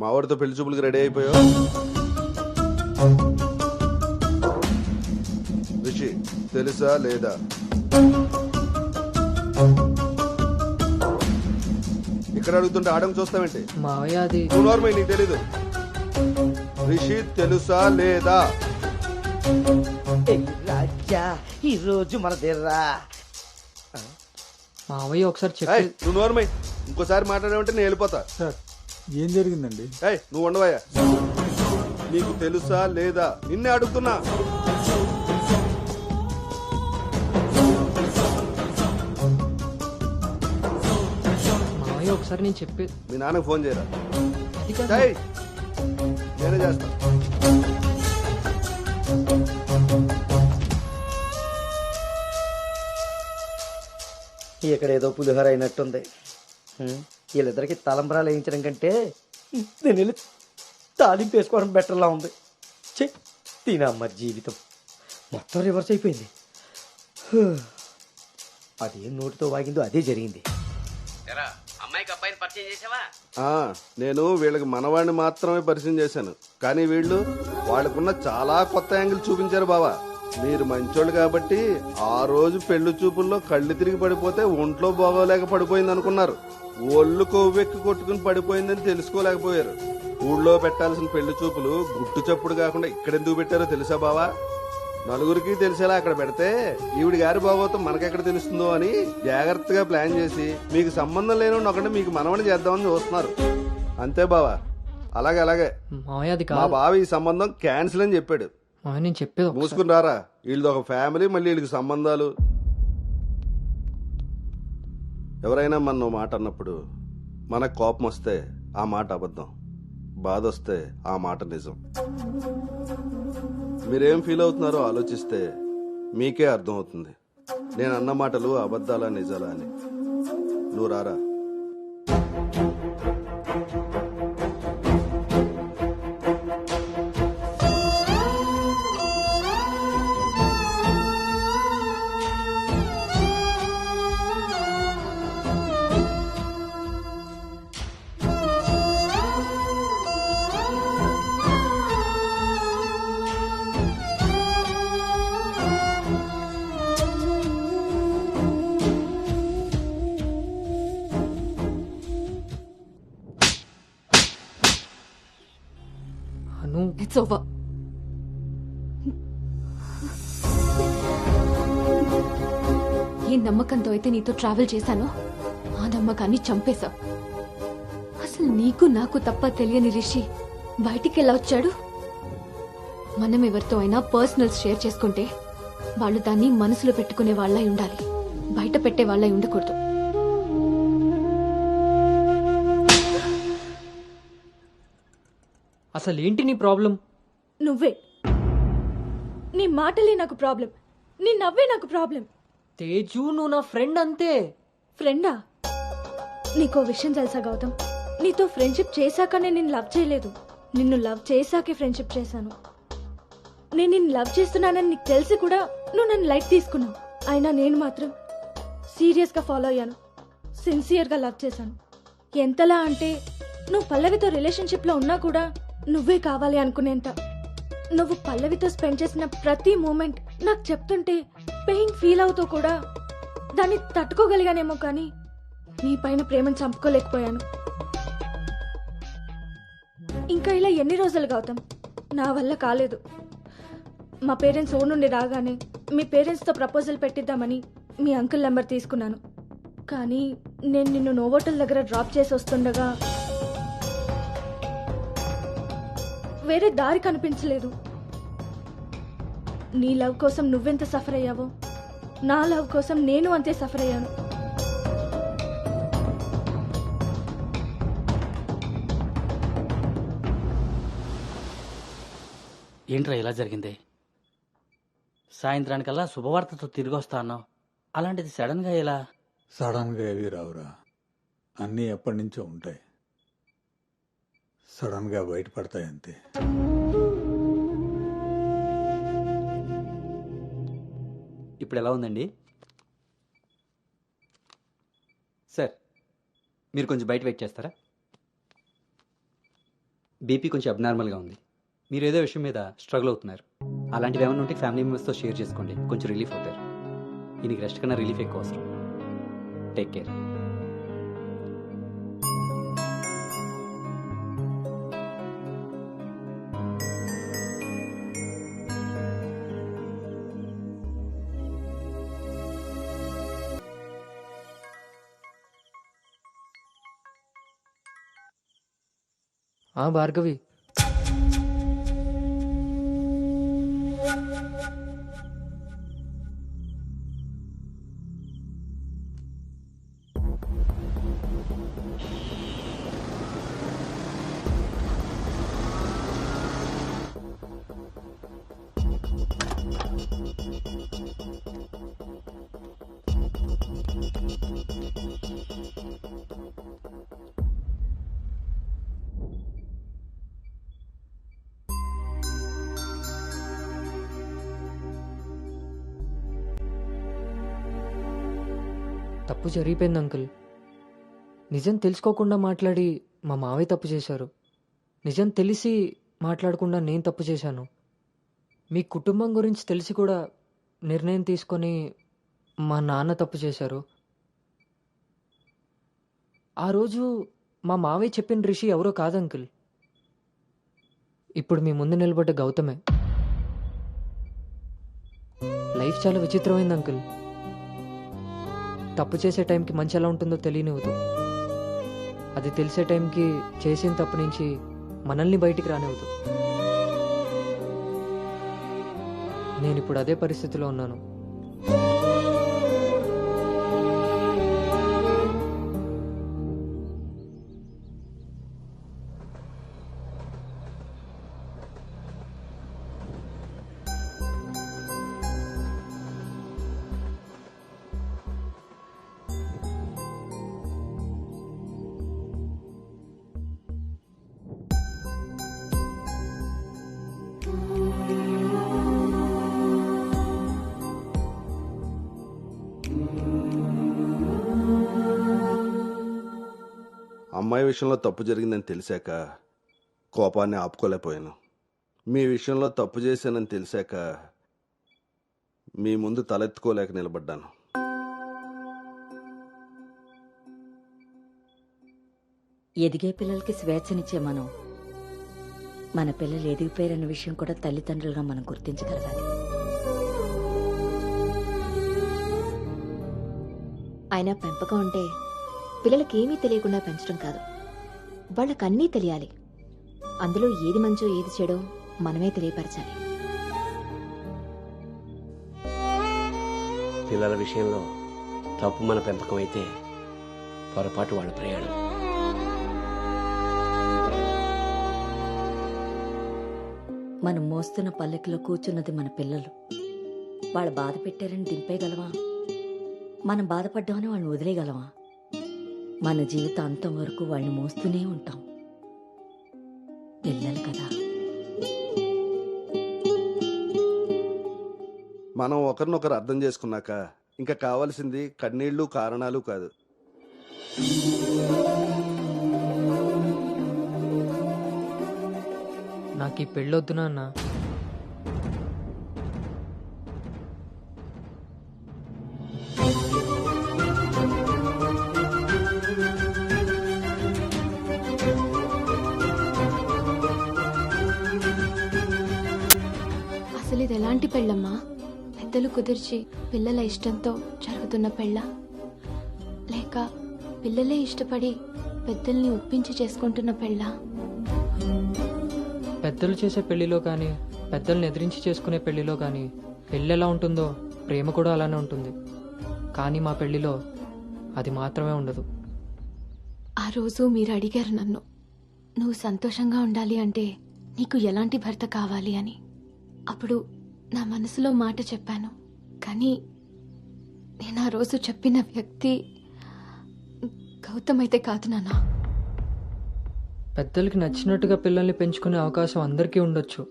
మా వాడితో పెళ్లి చూపులకి రెడీ అయిపోయావు. రిషి తెలుసా లేదా? ఇక్కడ అడుగుతుంటే ఆడం చూస్తావేంటి? మావయ్య అది నువ్వు నార్మల్, నీకు తెలీదు. రిషి తెలుసా లేదా? రాజా ఈ రోజు మన దగ్గర మావయ్య ఒకసారి ఏయ్, చెప్పి నువ్వు నార్మల్, ఇంకోసారి మాట్లాడావంటే నేను వెళ్ళిపోతా. సార్ ఏం జరిగిందండి? ఏయ్, నువ్వు ఉండవయ్యా. నీకు తెలుసా లేదా? నిన్నే అడుగుతున్నా. మావయ్య ఒకసారి నేను చెప్పి మీ నాన్నకు ఫోన్ చేయరా. అది కాదు. ఏయ్, నేనే చేస్తా. ఇక్కడ ఏదో పులిహోర అయినట్టుంది. వీళ్ళిద్దరికి తలంబరాలు వేయించడం కంటే నేను వెళ్ళి తాలింపు వేసుకోవడం బెటర్లా ఉంది. చె తినమ్మ జీవితం మొత్తం రివర్స్ అయిపోయింది. అదేం నోటితో వాగిందో అదే జరిగింది. అమ్మాయికి అబ్బాయిని పరిచయం చేసావా? నేను వీళ్ళకి మనవాడిని మాత్రమే పరిచయం చేశాను, కానీ వీళ్ళు వాళ్ళకున్న చాలా కొత్త యాంగిల్ చూపించారు బావా. మీరు మంచోళ్ళు కాబట్టి ఆ రోజు పెళ్లి చూపుల్లో కళ్ళు తిరిగి పడిపోతే ఒంట్లో బాగోలేక పడిపోయింది అనుకున్నారు. ఒళ్ళు కొవ్వెక్కి కొట్టుకుని పడిపోయిందని తెలుసుకోలేకపోయారు. ఊళ్ళో పెట్టాల్సిన పెళ్లి చూపులు గుట్టు చప్పుడు కాకుండా ఇక్కడెందుకు పెట్టారో తెలుసా బావా? నలుగురికి తెలిసేలా అక్కడ పెడితే ఈవిడి గారి బాగోతం మనకెక్కడ తెలుస్తుందో అని జాగ్రత్తగా ప్లాన్ చేసి మీకు సంబంధం లేని ఒకటి మీకు మనవని చేద్దామని చూస్తున్నారు. అంతే బావా. అలాగే అలాగే మావయ్య అది మా కాదు. బావ ఈ సంబంధం క్యాన్సిల్ అని చెప్పాడు. మావయ్య నేను చెప్పేది ఒకసారి. మూసుకుని రారా. వీళ్ళది ఒక ఫ్యామిలీ, మళ్ళీ వీళ్ళకి సంబంధాలు. ఎవరైనా మన మాట అన్నప్పుడు మనకు కోపం వస్తే ఆ మాట అబద్ధం, బాధ వస్తే ఆ మాట నిజం. మీరేం ఫీల్ అవుతున్నారో ఆలోచిస్తే మీకే అర్థం అవుతుంది నేను అన్న మాటలు అబద్ధాలా నిజాలా అని. నువ్వు రారా. అను ఇట్స్ ఓవర్. ఏ నమ్మకంతో అయితే నీతో ట్రావెల్ చేశానో ఆ నమ్మకాన్ని చంపేశావు. అసలు నీకు నాకు తప్ప తెలియని రిషి బయటికి ఎలా వచ్చాడు? మనం ఎవరితో అయినా పర్సనల్స్ షేర్ చేసుకుంటే వాళ్ళు దాన్ని మనసులో పెట్టుకునే వాళ్ళై ఉండాలి, బయట పెట్టే వాళ్ళై ఉండకూడదు. అసలు ఏంటి నీ ప్రాబ్లం? నువ్వే. నీ మాటలే నాకు ప్రాబ్లం, నీ నవ్వే నాకు ప్రాబ్లం. తేజు నువ్వు నా ఫ్రెండ్ అంతే. ఫ్రెండా? నీకో విషయం తెలుసా గౌతమ్, నీతో ఫ్రెండ్షిప్ చేశాకనే నేను లవ్ చేయలేదు, నిన్ను లవ్ చేశాకే ఫ్రెండ్షిప్ చేశాను. నేను నిన్ను లవ్ చేస్తున్నానని నీకు తెలిసి కూడా నువ్వు నన్ను లైట్ తీసుకున్నావు. అయినా నేను మాత్రం సీరియస్గా ఫాలో అయ్యాను, సిన్సియర్గా లవ్ చేశాను. ఎంతలా అంటే నువ్వు పల్లవితో రిలేషన్షిప్లో ఉన్నా కూడా నువ్వే కావాలి అనుకునేంత. నువ్వు పల్లవితో స్పెండ్ చేసిన ప్రతి మూమెంట్ నాకు చెప్తుంటే పెయిన్ ఫీల్ అవుతూ కూడా దాన్ని తట్టుకోగలిగానేమో, కానీ నీ పైన ప్రేమను చంపుకోలేకపోయాను. ఇంకా ఇలా ఎన్ని రోజులు గౌతమ్? నా వల్ల కాలేదు. మా పేరెంట్స్ ఊరు నుండి రాగానే మీ పేరెంట్స్తో ప్రపోజల్ పెట్టిద్దామని మీ అంకుల్ నెంబర్ తీసుకున్నాను. కానీ నేను నిన్ను నోవోటల్ దగ్గర డ్రాప్ చేసి వస్తుండగా వేరే దారి కనిపించలేదు. నీ లవ్ కోసం నువ్వెంత సఫర్ అయ్యావో నా లవ్ కోసం నేను అంతే సఫర్ అయ్యాను. ఏంట్రా ఇలా జరిగింది? సాయంత్రానికల్లా శుభవార్తతో తిరిగి వస్తా అన్నావు, అలాంటిది సడన్ గా ఎలా? సడన్గా ఏవి రావురా, అన్నీ ఎప్పటి నుంచో ఉంటాయి. సడన్గా బయటపడతాయి అంతే. ఇప్పుడు ఎలా ఉందండి సార్? మీరు కొంచెం బయట వెయిట్ చేస్తారా? బీపీ కొంచెం అబ్నార్మల్గా ఉంది. మీరు ఏదో విషయం మీద స్ట్రగుల్ అవుతున్నారు. అలాంటివి ఏమైనా ఉంటే ఫ్యామిలీ మెంబర్స్తో షేర్ చేసుకోండి, కొంచెం రిలీఫ్ అవుతారు. ఈయనకి రెస్ట్ కన్నా రిలీఫ్ ఎక్కువ అవసరం. Take care. భార్గవి, తప్పు జరిగిపోయింది అంకుల్. నిజం తెలుసుకోకుండా మాట్లాడి మా మావయ్య తప్పు చేశారు. నిజం తెలిసి మాట్లాడకుండా నేను తప్పు చేశాను. మీ కుటుంబం గురించి తెలిసి కూడా నిర్ణయం తీసుకొని మా నాన్న తప్పు చేశారు. ఆ రోజు మా మావయ్య చెప్పిన రిషి ఎవరో కాదు అంకుల్, ఇప్పుడు మీ ముందు నిలబడ్డ గౌతమే. లైఫ్ చాలా విచిత్రమైంది అంకుల్. తప్పు చేసే టైంకి మంచి ఎలా ఉంటుందో తెలియనివ్వదు. అది తెలిసే టైంకి చేసిన తప్పు నుంచి మనల్ని బయటికి రానివ్వదు. నేను ఇప్పుడు అదే పరిస్థితిలో ఉన్నాను. అమ్మాయి విషయంలో తప్పు జరిగిందని తెలిసాక కోపాన్ని ఆపుకోలేకపోయాను. మీ విషయంలో తప్పు చేశానని తెలిసాక మీ ముందు తలెత్తుకోలేక నిలబడ్డాను. ఎదిగే పిల్లలకి స్వేచ్ఛనిచ్చే మనం మన పిల్లలు ఎదిగిపోయారన్న విషయం కూడా తల్లిదండ్రులుగా మనం గుర్తించగలగాలి. అయినా పెంపకం అంటే పిల్లలకి ఏమీ తెలియకుండా పెంచడం కాదు, వాళ్ళకన్నీ తెలియాలి. అందులో ఏది మంచో ఏది చెడో మనమే తెలియపరచాలి. పిల్లల విషయంలో తప్పు మన పెంపకం అయితే పొరపాటు వాళ్ళ ప్రయాణం. మనం మోస్తున్న పల్లెకిలో కూర్చున్నది మన పిల్లలు. వాళ్ళు బాధ పెట్టారని దింపేయగలవా? మనం బాధపడ్డామని వాళ్ళని వదిలేయగలవా? మన జీవితాంతం వరకు వాళ్ళని మోస్తూనే ఉంటాం. పిల్లలు కదా. మనం ఒకరినొకరు అర్థం చేసుకున్నాక ఇంకా కావాల్సింది కన్నీళ్లు కారణాలు కాదు. నాకు ఈ పెళ్ళొద్దు నాన్న. అసలు ఇది ఎలాంటి పెళ్ళమ్మా? పెద్దలు కుదిర్చి పిల్లల ఇష్టంతో జరుగుతున్న పెళ్ళ, లేక పిల్లలే ఇష్టపడి పెద్దల్ని ఒప్పించి చేసుకుంటున్న పెళ్ళ? పెద్దలు చేసే పెళ్లిలో కానీ పెద్దల్ని ఎదిరించి చేసుకునే పెళ్లిలో కానీ పెళ్ళి ఎలా ఉంటుందో ప్రేమ కూడా అలానే ఉంటుంది. కానీ మా పెళ్లిలో అది మాత్రమే ఉండదు. ఆ రోజు మీరు అడిగారు నన్ను, నువ్వు సంతోషంగా ఉండాలి అంటే నీకు ఎలాంటి భర్త కావాలి అని. అప్పుడు నా మనసులో మాట చెప్పాను. కానీ నేను ఆ రోజు చెప్పిన వ్యక్తి గౌతమ్ అయితే కాదు నాన్న. పెద్దలకి నచ్చినట్టుగా పిల్లల్ని పెంచుకునే అవకాశం అందరికీ ఉండొచ్చు.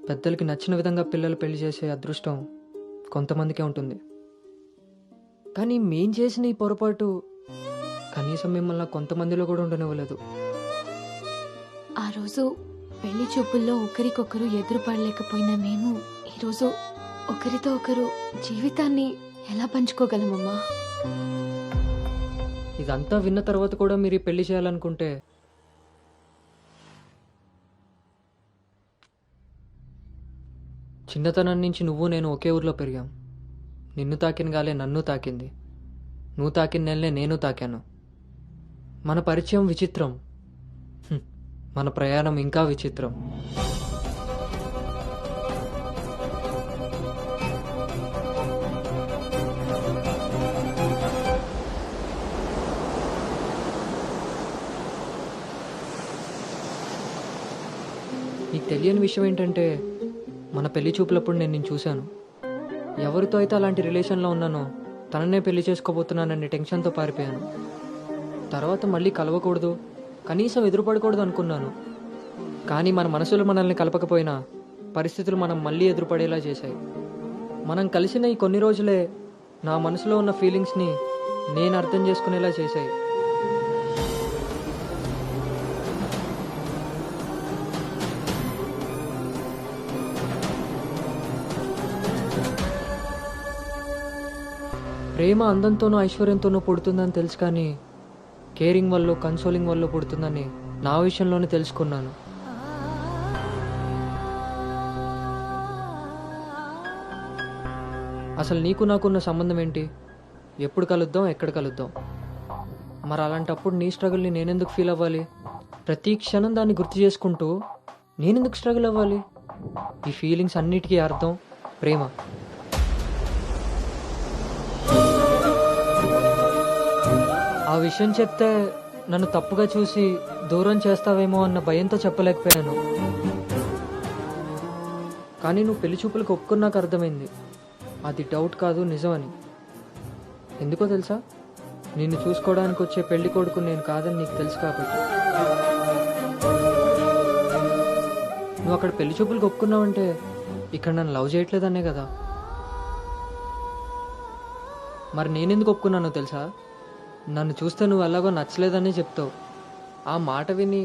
పెద్దలకి నచ్చిన విధంగా పిల్లలు పెళ్లి చేసే అదృష్టం కొంతమందికే ఉంటుంది. కానీ మేం చేసిన ఈ పొరపాటు కనీసం మిమ్మల్ని కొంతమందిలో కూడా ఉండనివ్వలేదు. ఆ రోజు పెళ్లి చూపుల్లో ఒకరికొకరు ఎదురుపడలేకపోయినా మేము ఈరోజు ఒకరితో ఒకరు జీవితాన్ని ఎలా పంచుకోగలమమ్మా? ఇదంతా విన్న తర్వాత కూడా మీరు ఈ పెళ్లి చేయాలనుకుంటే చిన్నతనం నుంచి నువ్వు నేను ఒకే ఊర్లో పెరిగాం. నిన్ను తాకిన గాలే నన్ను తాకింది, నువ్వు తాకిన నెలనే నేను తాకాను. మన పరిచయం విచిత్రం, మన ప్రయాణం ఇంకా విచిత్రం. నీకు తెలియని విషయం ఏంటంటే మన పెళ్లి చూపులప్పుడు నేను నిన్ను చూశాను. ఎవరితో అయితే అలాంటి రిలేషన్లో ఉన్నానో తననే పెళ్లి చేసుకోబోతున్నానని టెన్షన్తో పారిపోయాను. తర్వాత మళ్ళీ కలవకూడదు, కనీసం ఎదురుపడకూడదు అనుకున్నాను. కానీ మన మనసులు మనల్ని కలపకపోయినా పరిస్థితులు మనం మళ్ళీ ఎదురుపడేలా చేశాయి. మనం కలిసిన ఈ కొన్ని రోజులే నా మనసులో ఉన్న ఫీలింగ్స్ని నేను అర్థం చేసుకునేలా చేశాయి. ప్రేమ అందంతోనూ ఐశ్వర్యంతోనూ పుడుతుందని తెలుసు, కానీ కేరింగ్ వల్ల కన్సోలింగ్ వల్ల పుడుతుందని నా విషయంలోనే తెలుసుకున్నాను. అసలు నీకు నాకున్న సంబంధం ఏంటి? ఎప్పుడు కలుద్దాం, ఎక్కడ కలుద్దాం? మరి అలాంటప్పుడు నీ స్ట్రగుల్ని నేనెందుకు ఫీల్ అవ్వాలి? ప్రతి క్షణం దాన్ని గుర్తు చేసుకుంటూ నేనెందుకు స్ట్రగుల్ అవ్వాలి? ఈ ఫీలింగ్స్ అన్నిటికీ అర్థం ప్రేమ. ఆ విషయం చెప్తే నన్ను తప్పుగా చూసి దూరం చేస్తావేమో అన్న భయంతో చెప్పలేకపోయాను. కానీ నువ్వు పెళ్లి చూపులకు ఒప్పుకున్నాక అర్థమైంది అది డౌట్ కాదు, నిజమని. ఎందుకో తెలుసా? నిన్ను చూసుకోవడానికి వచ్చే పెళ్లి కొడుకు నేను కాదని నీకు తెలుసు కాబట్టి. నువ్వు అక్కడ పెళ్లి చూపులకు ఒప్పుకున్నావంటే ఇక్కడ నన్ను లవ్ చేయట్లేదనే కదా. మరి నేనెందుకు ఒప్పుకున్నానో తెలుసా? నన్ను చూస్తే నువ్వు ఎలాగో నచ్చలేదని చెప్తావు. ఆ మాట విని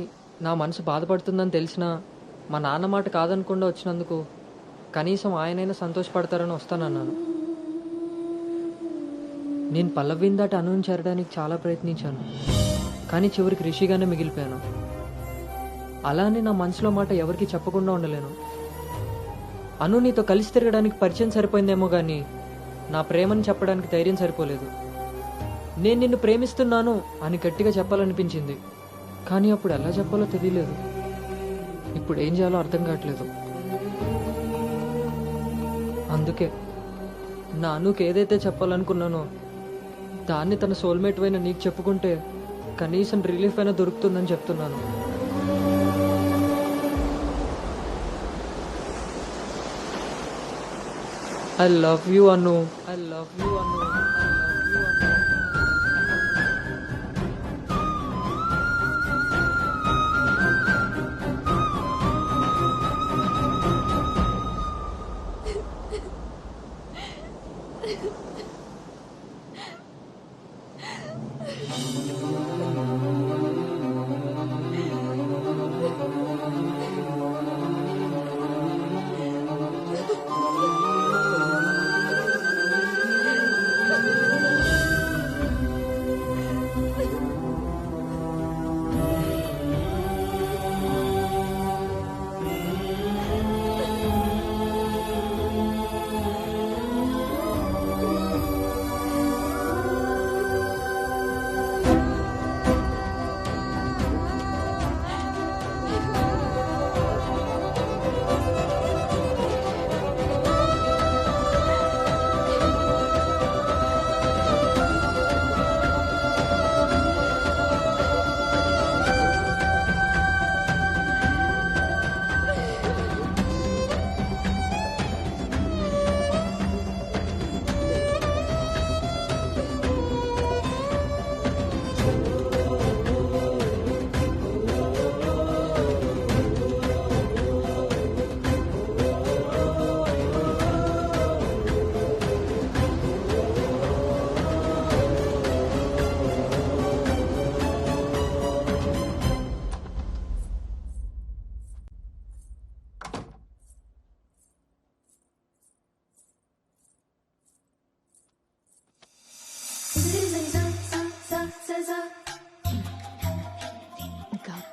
నా మనసు బాధపడుతుందని తెలిసినా మా నాన్న మాట కాదనకుండా వచ్చినందుకు కనీసం ఆయనైనా సంతోషపడతారని వస్తానన్నాను. నేను పల్లవిని దాటి అనుని చేరడానికి చాలా ప్రయత్నించాను, కానీ చివరికి రిషిగానే మిగిలిపోయాను. అలానే నా మనసులో మాట ఎవరికి చెప్పకుండా ఉండలేను. అను నీతో కలిసి తిరగడానికి పరిచయం సరిపోయిందేమో కానీ నా ప్రేమని చెప్పడానికి ధైర్యం సరిపోలేదు. నేను నిన్ను ప్రేమిస్తున్నాను అని గట్టిగా చెప్పాలనిపించింది, కానీ అప్పుడు ఎలా చెప్పాలో తెలియలేదు. ఇప్పుడు ఏం చేయాలో అర్థం కావట్లేదు. అందుకే నా అనుకు ఏదైతే చెప్పాలనుకున్నానో దాన్ని తన సోల్మేట్ అయిన నీకు చెప్పుకుంటే కనీసం రిలీఫ్ అయినా దొరుకుతుందని చెప్తున్నాను. I love you, Anu. I love you, Anu. I love you, Anu.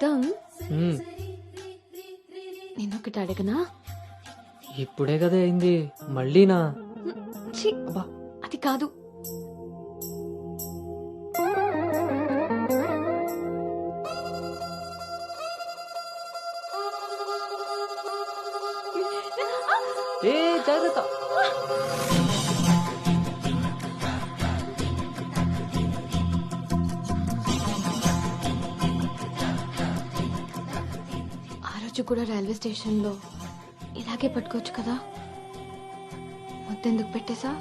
Gautam మ్మ్. నేనొకటి అడగనా? ఇప్పుడే కదా అయింది మళ్ళీనా? ఛీ, అబ్బా. అది కాదు. ఏ జాగ్రత్త. ఆ రోజు కూడా రైల్వే స్టేషన్లో ఇలాగే పట్టుకోవచ్చు కదా. ముద్దెందుకు పెట్టేశా?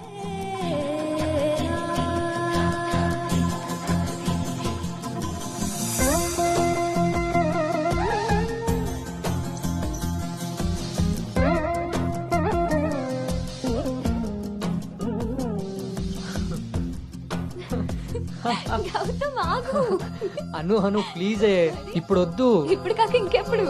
గౌతమ్ ఆగు. అను ప్లీజ్ ఇప్పుడు వద్దు. ఇప్పుడు కాక ఇంకెప్పుడు?